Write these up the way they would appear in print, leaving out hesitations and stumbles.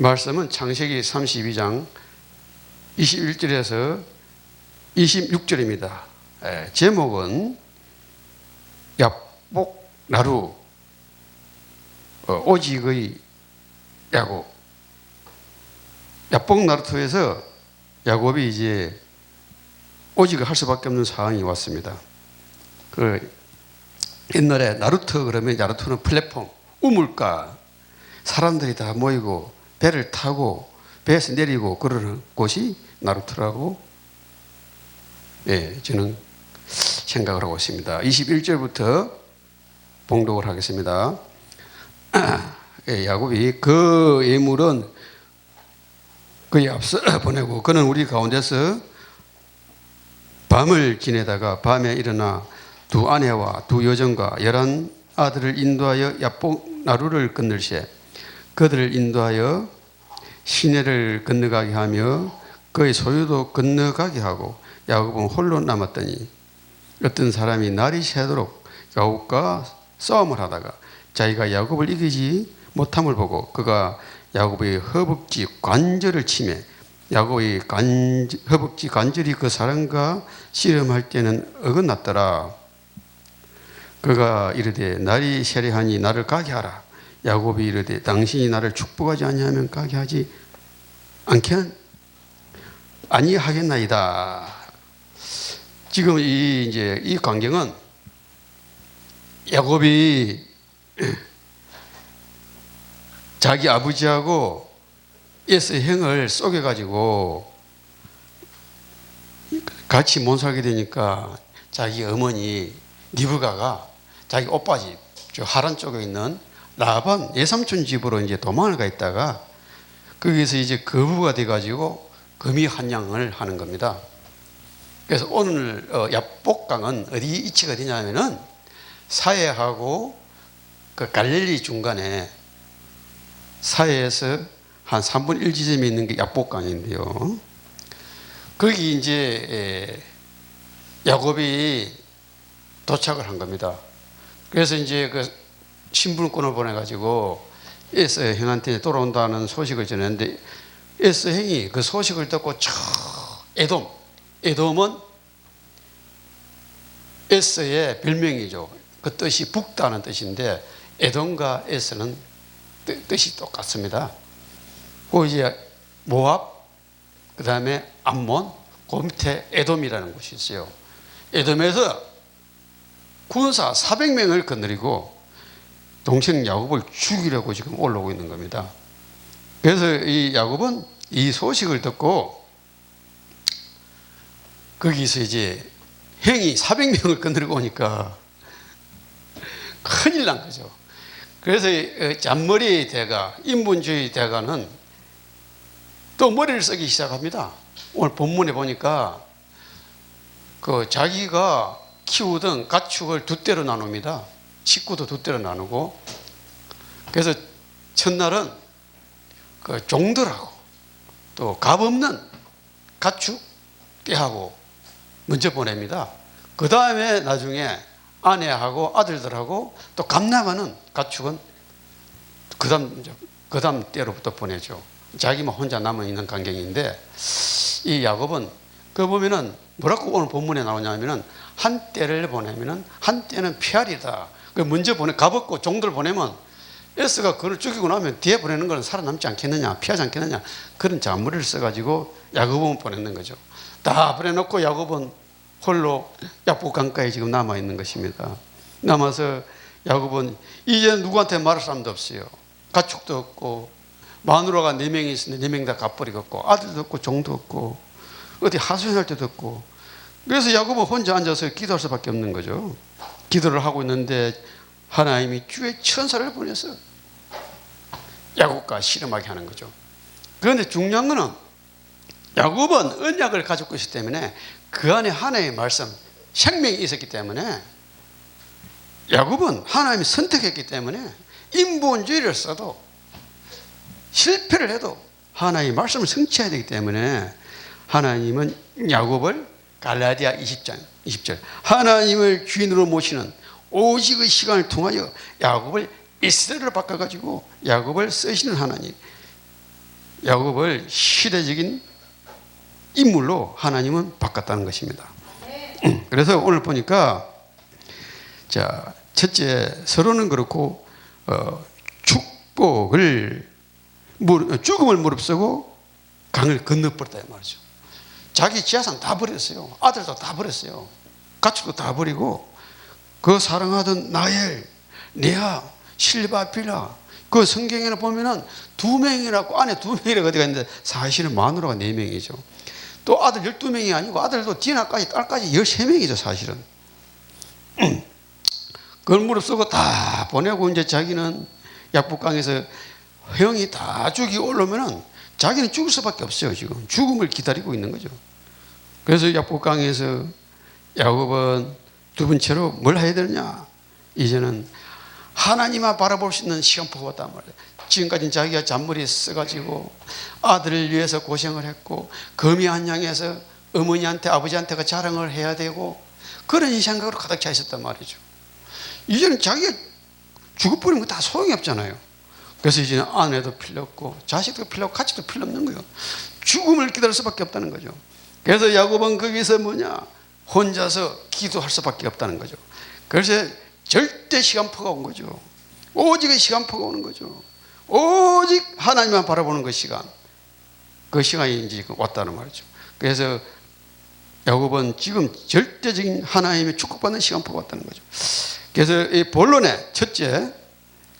말씀은 창세기 32장 21절에서 26절입니다. 제목은 야복 나루 오직의 야곱. 야복 나루터에서 야곱이 이제 오직을 할 수밖에 없는 상황이 왔습니다. 옛날에 나루터 그러면 나루터는 플랫폼, 우물가, 사람들이 다 모이고 배를 타고 배에서 내리고 그러는 곳이 나루터라고 저는 생각을 하고 있습니다. 21절부터 봉독을 하겠습니다. 야곱이 그 예물은 그의 앞서 보내고 그는 우리 가운데서 밤을 지내다가 밤에 일어나 두 아내와 두 여종과 11 아들을 인도하여 야복 나루를 건널세 그들을 인도하여 시내를 건너가게 하며 그의 소유도 건너가게 하고 야곱은 홀로 남았더니 어떤 사람이 날이 새도록 야곱과 싸움을 하다가 자기가 야곱을 이기지 못함을 보고 그가 야곱의 허벅지 관절을 치매 야곱의 허벅지 관절이 그 사람과 씨름할 때는 어긋났더라. 그가 이르되 날이 세려하니 나를 가게 하라. 야곱이 이르되 당신이 나를 축복하지 아니하면 가게 하지 아니하겠나이다. 지금 이 광경은 야곱이 자기 아버지하고 에서 형을 속여가지고 같이 못 살게 되니까 자기 어머니 리브가가 자기 오빠 집, 저 하란 쪽에 있는 라반 예삼촌 집으로 이제 도망을 가 있다가 거기서 이제 거부가 돼가지고 금이 한양을 하는 겁니다. 그래서 오늘 야복강은 어디 위치가 되냐면은 사해하고 그 갈릴리 중간에 사해에서 한 3분의 1 지점에 있는 게 야복강인데요. 거기 이제 야곱이 도착을 한 겁니다. 그래서 이제 그 신분권을 보내가지고 에서 형한테 돌아온다는 소식을 전했는데 에서 형이 그 소식을 듣고 에돔은 에서의 별명이죠. 그 뜻이 북다는 뜻인데 에돔과 에서는 뜻이 똑같습니다. 그 이제 모압, 그 다음에 암몬, 그 밑에 에돔이라는 곳이 있어요. 에돔에서 군사 400명을 거느리고 동생 야곱을 죽이려고 지금 올라오고 있는 겁니다. 그래서 이 야곱은 이 소식을 듣고 거기서 이제 형이 400명을 거느리고 오니까 큰일 난 거죠. 그래서 잔머리 대가, 인분주의 대가는 또 머리를 쓰기 시작합니다. 오늘 본문에 보니까 그 자기가 키우던 가축을 두 떼로 나눕니다. 식구도 두 떼로 나누고. 그래서 첫날은 그 종들하고 또 값없는 가축 떼하고 먼저 보냅니다. 그 다음에 나중에 아내하고 아들들하고 또 값 나가는 가축은 그 다음 때로부터 보내죠. 자기만 혼자 남아있는 광경인데 이 야곱은 그 보면은 뭐라고 오늘 본문에 나오냐면은 한 때를 보내면은 한 때는 피하리다. 그 먼저 값 없고 종들 보내면 에스가 그를 죽이고 나면 뒤에 보내는 것은 살아남지 않겠느냐, 피하지 않겠느냐, 그런 잔머리를 써가지고 야곱은 보내는 거죠. 다 보내놓고 야곱은 홀로 야복 강가에 지금 남아있는 것입니다. 남아서 야곱은 이제 누구한테 말할 사람도 없어요. 가축도 없고 마누라가 4명이 있는데 4명 다 갚버리겠고 아들도 없고 종도 없고 어디 하소연할 때도 없고. 그래서 야곱은 혼자 앉아서 기도할 수밖에 없는 거죠. 기도를 하고 있는데 하나님이 주의 천사를 보내서 야곱과 씨름하게 하는 거죠. 그런데 중요한 거는 야곱은 언약을 가지고 있기 때문에 그 안에 하나님의 말씀, 생명이 있었기 때문에 야곱은 하나님이 선택했기 때문에 인본주의를 써도 실패를 해도 하나님의 말씀을 성취해야 되기 때문에 하나님은 야곱을 갈라디아 20절 하나님을 주인으로 모시는 오직의 시간을 통하여 야곱을 이스라엘로 바꿔가지고 야곱을 쓰시는 하나님. 야곱을 시대적인 인물로 하나님은 바꿨다는 것입니다. 그래서 오늘 보니까 자, 첫째 서로는 그렇고 축복을 죽음을 무릅쓰고 강을 건너버렸다 이 말이죠. 자기 재산 다 버렸어요. 아들도 다 버렸어요. 가축도 다 버리고 그 사랑하던 나엘, 레아, 실바, 빌라 그 성경에는 보면은 2명이라고 아내 2명이라고 어디가 있는데 사실은 마누라가 4명이죠. 또 아들 12명이 아니고 아들도 디나까지 딸까지 13명이죠 사실은. 그걸 무릅쓰고 다 보내고 이제 자기는 약복강에서 형이 다 죽이 올라오면은 자기는 죽을 수밖에 없어요. 지금 죽음을 기다리고 있는 거죠. 그래서 약복강에서 야곱은 두 번째로 뭘 해야 되느냐, 이제는 하나님만 바라볼 수 있는 시간표가 왔단 말이에요. 지금까지는 자기가 잔머리 써가지고 아들을 위해서 고생을 했고 거미 한 양에서 어머니한테 아버지한테가 자랑을 해야 되고 그런 생각으로 가득 차 있었단 말이죠. 이제는 자기가 죽어버리면 다 소용이 없잖아요. 그래서 이제는 아내도 필요 없고 자식도 필요 없고 가족도 필요 없는 거예요. 죽음을 기다릴 수밖에 없다는 거죠. 그래서 야곱은 거기서 뭐냐, 혼자서 기도할 수밖에 없다는 거죠. 그래서 절대 시간표가 온 거죠. 오직 시간표가 오는 거죠. 오직 하나님만 바라보는 그 시간, 그 시간이 이제 왔다는 말이죠. 그래서 야곱은 지금 절대적인 하나님의 축복받는 시간표가 왔다는 거죠. 그래서 이 본론에 첫째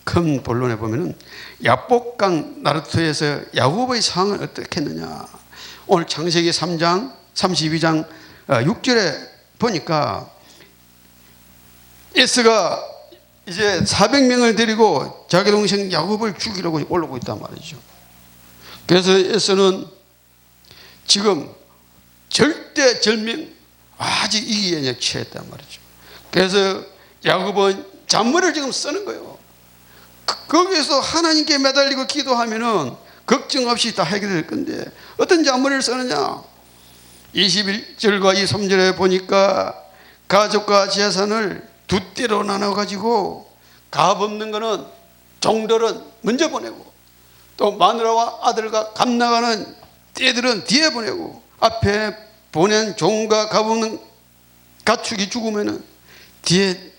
큰 본론에 보면은 야복강 나루토에서 야곱의 상황을 어떻게 했느냐, 오늘 창세기 3장 32장 6절에 보니까 에스가 이제 400명을 데리고 자기 동생 야곱을 죽이려고 올라오고 있단 말이죠. 그래서 에스는 지금 절대 절명, 아직 이기에 취했단 말이죠. 그래서 야곱은 잔머리를 지금 쓰는 거예요. 거기에서 하나님께 매달리고 기도하면은 걱정 없이 다 해결될 건데 어떤 잔머리를 쓰느냐, 21절과 23절에 보니까 가족과 재산을 두 떼로 나눠가지고 값 없는 거는 종들은 먼저 보내고 또 마누라와 아들과 값 나가는 떼들은 뒤에 보내고 앞에 보낸 종과 값 없는 가축이 죽으면은 뒤에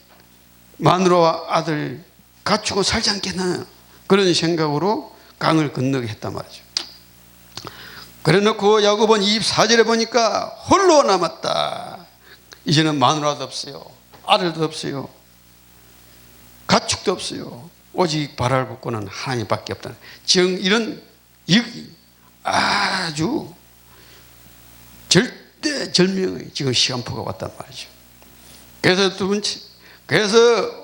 마누라와 아들 가축은 살지 않겠나, 그런 생각으로 강을 건너게 했단 말이죠. 그래 놓고 야곱은 24절에 보니까 홀로 남았다. 이제는 마누라도 없어요, 아들도 없어요, 가축도 없어요. 오직 바랄 곳은 하나님밖에 없다. 지금 이런 아주 절대 절명의 지금 시간표가 왔단 말이죠. 그래서 두 번째, 그래서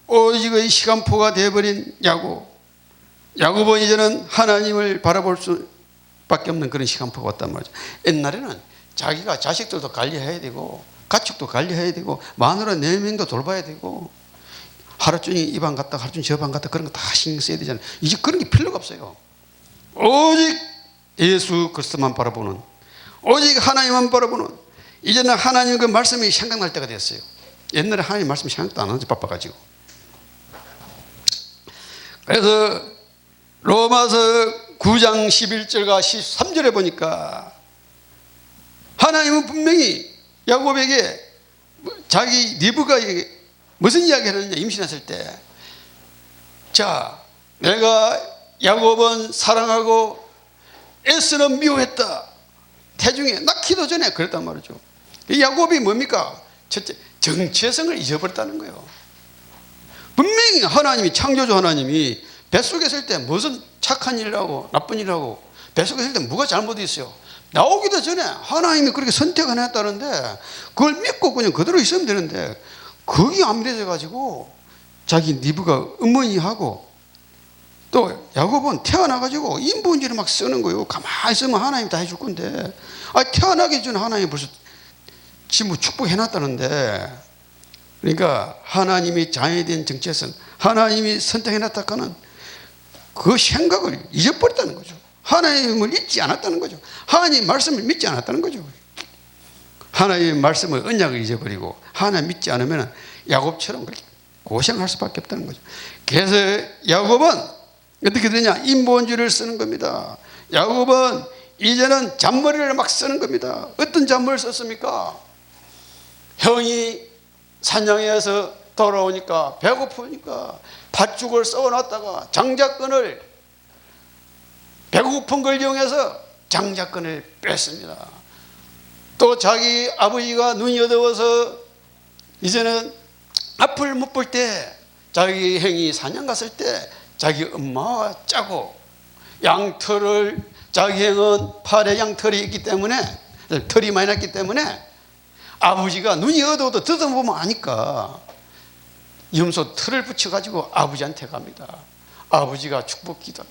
오직의 시간표가 되어버린 야곱은 이제는 하나님을 바라볼 수밖에 없는 그런 시간표가 왔단 말이죠. 옛날에는 자기가 자식들도 관리해야 되고 가축도 관리해야 되고 마누라 4명도 돌봐야 되고 하루 종일 이 방 갔다 하루 종일 저 방 갔다 그런 거 다 신경 써야 되잖아요. 이제 그런 게 필요가 없어요. 오직 예수 그리스도만 바라보는, 오직 하나님만 바라보는, 이제는 하나님 그 말씀이 생각날 때가 됐어요. 옛날에 하나님 말씀이 생각도 안 하지 바빠가지고. 그래서 로마서 9장 11절과 13절에 보니까 하나님은 분명히 야곱에게 자기 리브가에게 무슨 이야기를 했느냐, 임신했을 때, 자, 내가 야곱은 사랑하고 에스는 미워했다. 태중에 낳기도 전에 그랬단 말이죠. 이 야곱이 뭡니까? 첫째, 정체성을 잊어버렸다는 거예요. 분명히 하나님이, 창조주 하나님이 뱃속에 있을 때 무슨 착한 일이라고 나쁜 일이라고 뱃속에 있을 때 뭐가 잘못이 있어요. 나오기도 전에 하나님이 그렇게 선택을 했다는데 그걸 믿고 그냥 그대로 있으면 되는데 그게 안 믿어져 가지고 자기 리브가 어머니하고 또 야곱은 태어나가지고 인본주의를 막 쓰는 거예요. 가만히 있으면 하나님 다 해줄 건데, 태어나기 전에 하나님이 벌써 지금 축복해놨다는데, 그러니까 하나님이 자녀된 정체성, 하나님이 선택해놨다가는 그 생각을 잊어버렸다는 거죠. 하나님을 잊지 않았다는 거죠. 하나님 말씀을 믿지 않았다는 거죠. 하나님의 말씀을, 언약을 잊어버리고 하나님 믿지 않으면 야곱처럼 그렇게 고생할 수밖에 없다는 거죠. 그래서 야곱은 어떻게 되냐? 인본주의를 쓰는 겁니다. 야곱은 이제는 잔머리를 막 쓰는 겁니다. 어떤 잔머리를 썼습니까? 형이 사냥해서 돌아오니까 배고프니까 팥죽을 썩어놨다가 장작끈을, 배고픈 걸 이용해서 장작끈을 뺐습니다. 또 자기 아버지가 눈이 어두워서 이제는 앞을 못 볼 때, 자기 형이 사냥 갔을 때 자기 엄마와 짜고, 양털을, 자기 형은 팔에 양털이 있기 때문에, 털이 많이 났기 때문에 아버지가 눈이 어두워도 뜯어보면 아니까 염소 털을 붙여가지고 아버지한테 갑니다. 아버지가 축복기도.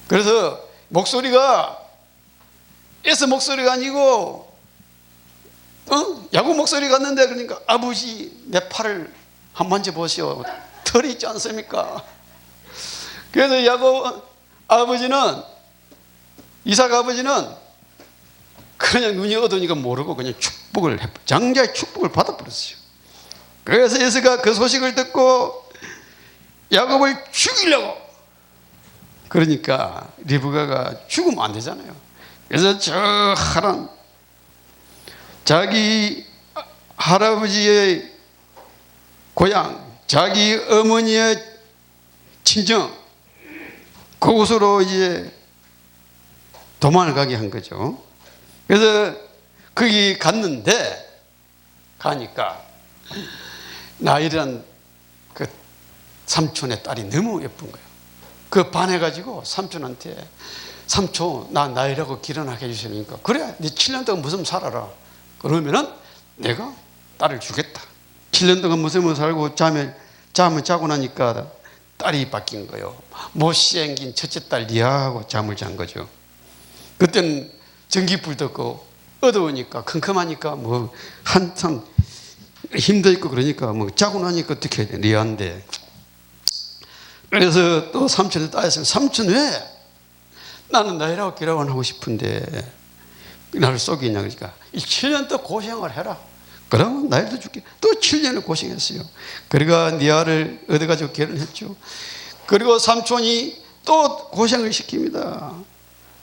그래서 목소리가 에서 목소리가 아니고 야곱 목소리 같는데, 그러니까 아버지 내 팔을 한번 만져보시오. 털이 있지 않습니까? 그래서 야곱 아버지는, 이삭 아버지는 그냥 눈이 어두우니까 모르고 그냥 축복을 장자의 축복을 받아버렸어요. 그래서 에서가 그 소식을 듣고 야곱을 죽이려고, 그러니까 리브가가 죽으면 안 되잖아요. 그래서 저 하란, 자기 할아버지의 고향, 자기 어머니의 친정, 그곳으로 이제 도망을 가게 한 거죠. 그래서 거기 갔는데, 가니까 나이란 그 삼촌의 딸이 너무 예쁜 거예요. 그 반해가지고 삼촌한테, 삼촌 나 나이라고 길어나게 해주시니까, 그래 네 7년 동안 무슨 살아라. 그러면은 내가 딸을 주겠다. 7년 동안 무슨 살고 잠을 자고 나니까 딸이 바뀐 거예요. 못생긴 첫째 딸 리아하고 잠을 잔 거죠. 그때는 전기불 떴고 어두우니까, 컴컴하니까 뭐 한참 힘도 있고 그러니까 뭐 자고 나니까 어떻게 해야 돼, 리아인데. 그래서 또 삼촌을 따졌어요. 삼촌 왜? 나는 나이라고 결혼하고 싶은데 나를 속이냐. 그러니까 7년 또 고생을 해라. 그러면 나이도 줄게. 또 7년을 고생했어요. 그러니까 리아를 얻어가지고 결혼했죠. 그리고 삼촌이 또 고생을 시킵니다.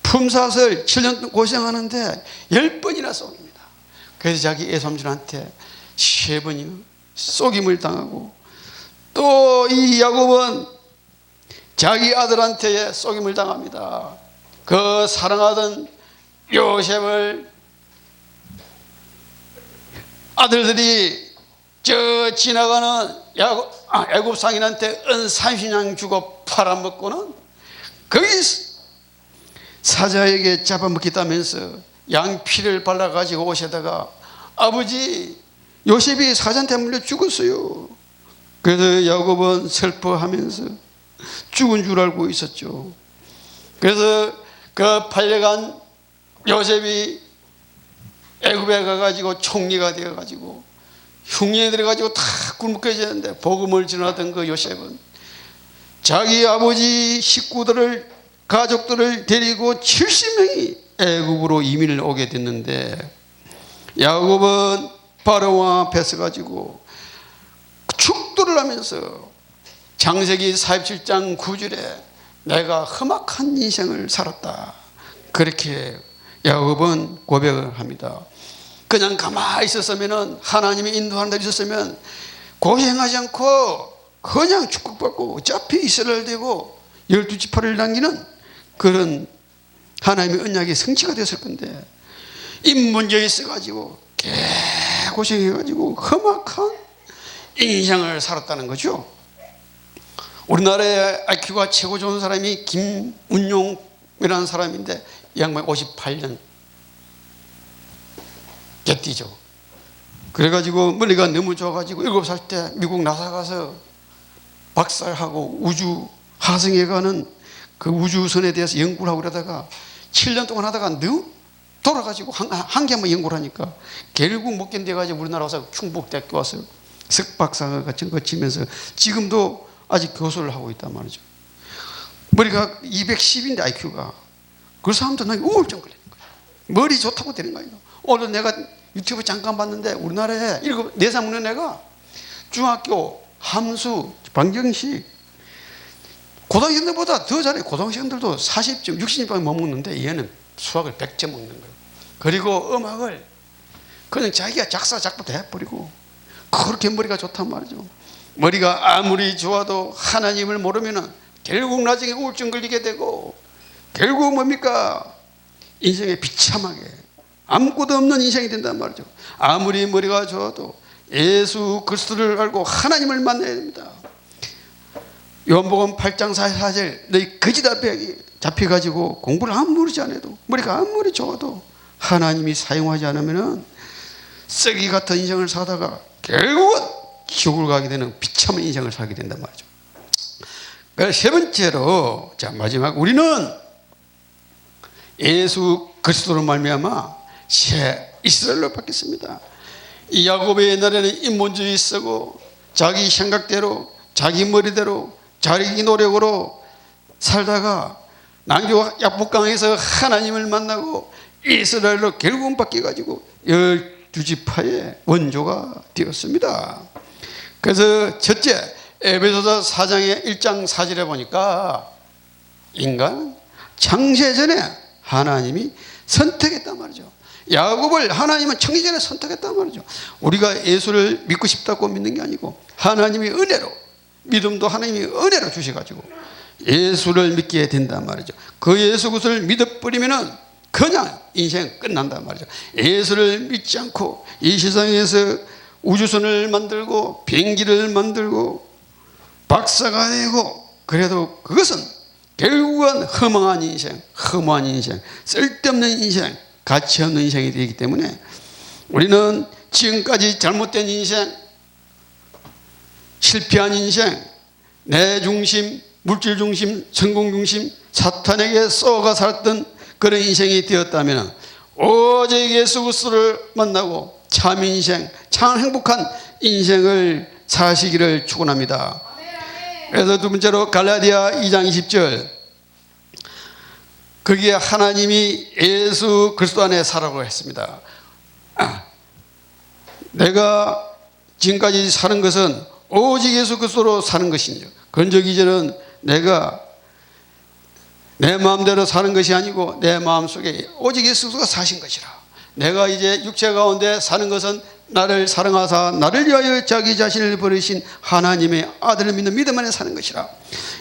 품삯을 7년 고생하는데 10번이나 속입니다. 그래서 자기 애삼촌한테 3번이나 속임을 당하고, 또 이 야곱은 자기 아들한테 속임을 당합니다. 그 사랑하던 요셉을 아들들이 저 지나가는 애굽 상인한테 은 30냥 주고 팔아먹고는 거기 사자에게 잡아먹겠다면서 양피를 발라가지고 오시다가 아버지 요셉이 사자한테 물려 죽었어요. 그래서 야곱은 슬퍼하면서 죽은 줄 알고 있었죠. 그래서 그 팔려간 요셉이 애굽에 가가지고 총리가 되어가지고 흉년에 들어가지고 다 굶겨지는데, 복음을 전하던 그 요셉은 자기 아버지 식구들을, 가족들을 데리고 70명이 애굽으로 이민을 오게 됐는데, 야곱은 바로와 앞에 서가지고 축도를 하면서 창세기 47장 9절에 내가 험악한 인생을 살았다, 그렇게 야곱은 고백을 합니다. 그냥 가만히 있었으면, 하나님이 인도하는 데 있었으면 고생하지 않고 그냥 축복받고 어차피 이스라엘 되고 12지파를 남기는 그런 하나님의 언약이 성취가 됐을 건데, 인문제에 있어가지고 개고생해가지고 험악한 인생을 살았다는 거죠. 우리나라의 IQ가 최고 좋은 사람이 김운용이라는 사람인데, 이 양반이 58년 개띠죠. 그래가지고 머리가 너무 좋아가지고 7살 때 미국 나사 가서 박사하고 우주 하성에 가는 그 우주선에 대해서 연구를 하고 그러다가 7년 동안 하다가 돌아가지고 한 개만 연구를 하니까 결국 못 견뎌가지고 우리나라 와서 충북대학교 와서 석박사 같은 거 거치면서 지금도 아직 교수를 하고 있단 말이죠. 머리가 210인데 IQ가. 그 사람도 나게 우울증 걸리는 거예요. 머리 좋다고 되는 거예요. 오늘 내가 유튜브 잠깐 봤는데, 우리나라에 4살 먹는 애가 중학교 함수 방정식 고등학생들보다 더 잘해. 고등학생들도 40점, 60점밖에 못 먹는데 얘는 수학을 100점 먹는 거예요. 그리고 음악을 그냥 자기가 작사 작곡도 해버리고 그렇게 머리가 좋단 말이죠. 머리가 아무리 좋아도 하나님을 모르면 결국 나중에 우울증 걸리게 되고 결국 뭡니까? 인생에 비참하게 아무것도 없는 인생이 된단 말이죠. 아무리 머리가 좋아도 예수 그리스도를 알고 하나님을 만나야 됩니다. 요한복음 8장 44절 너희 거짓 앞에 잡혀가지고 공부를 아무리 잘해도 머리가 아무리 좋아도 하나님이 사용하지 않으면 썩이 같은 인생을 사다가 결국은 지옥을 가게 되는 비참한 인생을 살게 된단 말이죠. 그래서 세 번째로 자 마지막 우리는 예수 그리스도로 말미암아 새 이스라엘로 바뀌었습니다. 이 야곱의 옛날에는 인본주의 쓰고 자기 생각대로 자기 머리대로 자기 노력으로 살다가 난교 약복강에서 하나님을 만나고 이스라엘로 결국은 바뀌어가지고 12지파의 원조가 되었습니다. 그래서 첫째 에베소서 4장의 1장 4절에 보니까 인간 창세전에 하나님이 선택했단 말이죠. 야곱을 하나님은 창세전에 선택했단 말이죠. 우리가 예수를 믿고 싶다고 믿는 게 아니고 하나님이 은혜로 믿음도 하나님이 은혜로 주셔가지고 예수를 믿게 된단 말이죠. 그 예수 그리스도를 믿어버리면은 그냥 인생 끝난단 말이죠. 예수를 믿지 않고 이 세상에서 우주선을 만들고 비행기를 만들고 박사가 되고 그래도 그것은 결국은 허망한 인생, 허무한 인생, 쓸데없는 인생, 가치 없는 인생이 되기 때문에 우리는 지금까지 잘못된 인생, 실패한 인생, 내 중심, 물질 중심, 성공 중심, 사탄에게 쏘가 살았던 그런 인생이 되었다면 오직 예수 그리스도를 만나고 참 인생, 참 행복한 인생을 사시기를 축원합니다. 그래서 두 번째로 갈라디아 2장 20절 거기에 하나님이 예수 그리스도 안에 살라고 했습니다. 내가 지금까지 사는 것은 오직 예수 그리스도로 사는 것이죠. 건적 이전은 내가 내 마음대로 사는 것이 아니고 내 마음속에 오직 예수 그리스도가 사신 것이라. 내가 이제 육체 가운데 사는 것은 나를 사랑하사 나를 위하여 자기 자신을 버리신 하나님의 아들을 믿는 믿음 안에 사는 것이라.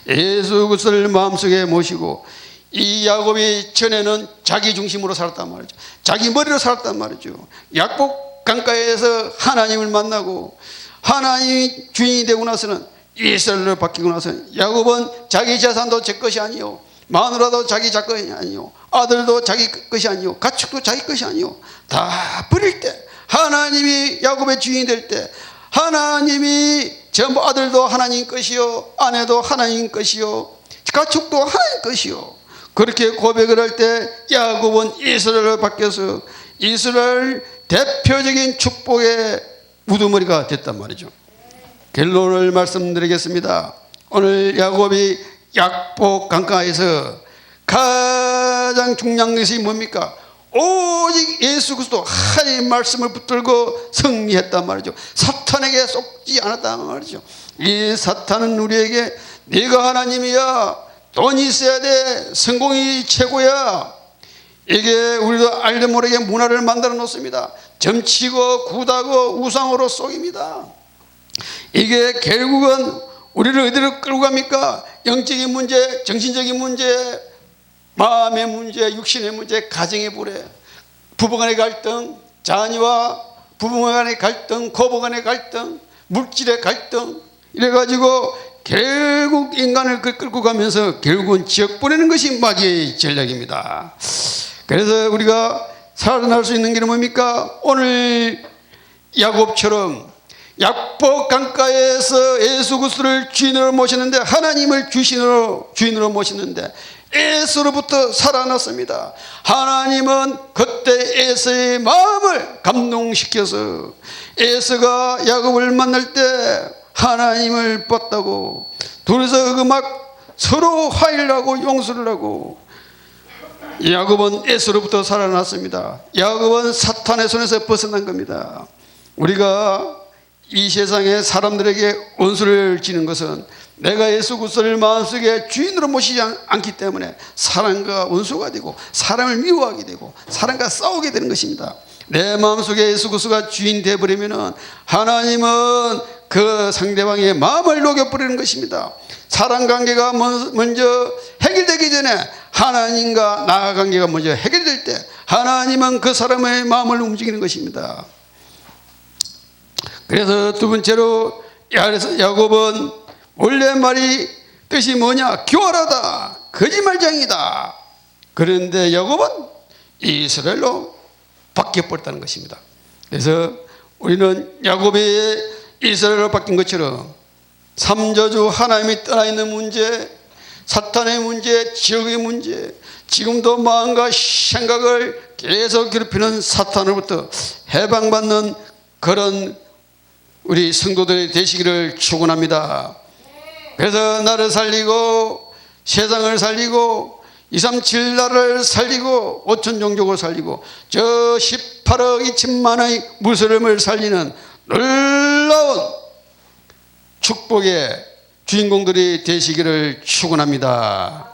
예수 그리스도를 마음속에 모시고 이 야곱이 전에는 자기 중심으로 살았단 말이죠. 자기 머리로 살았단 말이죠. 약복 강가에서 하나님을 만나고 하나님이 주인이 되고 나서는 이스라엘로 바뀌고 나서는 야곱은 자기 재산도 제 것이 아니요 마누라도 자기 것이 아니요 아들도 자기 것이 아니요 가축도 자기 것이 아니요 다 버릴 때 하나님이 야곱의 주인이 될 때 하나님이 전부 아들도 하나님 것이요 아내도 하나님 것이요 가축도 하나님 것이요 그렇게 고백을 할 때 야곱은 이스라엘로 바뀌어서 이스라엘 대표적인 축복의 우두머리가 됐단 말이죠. 결론을 말씀드리겠습니다. 오늘 야곱이 약복 강가에서 가장 중요한 것이 뭡니까? 오직 예수 그리스도 하나님의 말씀을 붙들고 승리했단 말이죠. 사탄에게 속지 않았단 말이죠. 이 사탄은 우리에게 네가 하나님이야, 돈이 있어야 돼, 성공이 최고야, 이게 우리도 알게 모르게 문화를 만들어 놓습니다. 점치고 굿하고 우상으로 속입니다. 이게 결국은 우리를 어디로 끌고 갑니까? 영적인 문제, 정신적인 문제, 마음의 문제, 육신의 문제, 가정의 불에, 부부간의 갈등, 자녀와 부부간의 갈등, 고부간의 갈등, 물질의 갈등, 이래가지고 결국 인간을 끌고 가면서 결국은 지옥 보내는 것이 마귀의 전략입니다. 그래서 우리가 살아날 수 있는 길은 뭡니까? 오늘 야곱처럼 약복 강가에서 예수 그리스도를 주인으로 모셨는데, 하나님을 주인으로 모셨는데 에서로부터 살아났습니다. 하나님은 그때 에서의 마음을 감동시켜서 에서가 야곱을 만날 때 하나님을 봤다고 둘이서 막 서로 화해를 하고 용서를 하고 야곱은 에서로부터 살아났습니다. 야곱은 사탄의 손에서 벗어난 겁니다. 우리가 이 세상에 사람들에게 원수를 지는 것은 내가 예수 그리스도를 마음속에 주인으로 모시지 않기 때문에 사람과 원수가 되고 사람을 미워하게 되고 사람과 싸우게 되는 것입니다. 내 마음속에 예수 그리스도가 주인 되어버리면 하나님은 그 상대방의 마음을 녹여버리는 것입니다. 사람 관계가 먼저 해결되기 전에 하나님과 나 관계가 먼저 해결될 때 하나님은 그 사람의 마음을 움직이는 것입니다. 그래서 두 번째로 야곱은 원래 말이 뜻이 뭐냐? 교활하다, 거짓말쟁이다. 그런데 야곱은 이스라엘로 바뀌어버렸다는 것입니다. 그래서 우리는 야곱이 이스라엘로 바뀐 것처럼 삼저주 하나님이 떠나 있는 문제, 사탄의 문제, 지옥의 문제, 지금도 마음과 생각을 계속 괴롭히는 사탄으로부터 해방받는 그런 우리 성도들이 되시기를 축원합니다. 그래서 나를 살리고 세상을 살리고 237 나라를 살리고 5천 종족을 살리고 저 18억 2천만의 무슬림을 살리는 놀라운 축복의 주인공들이 되시기를 축원합니다.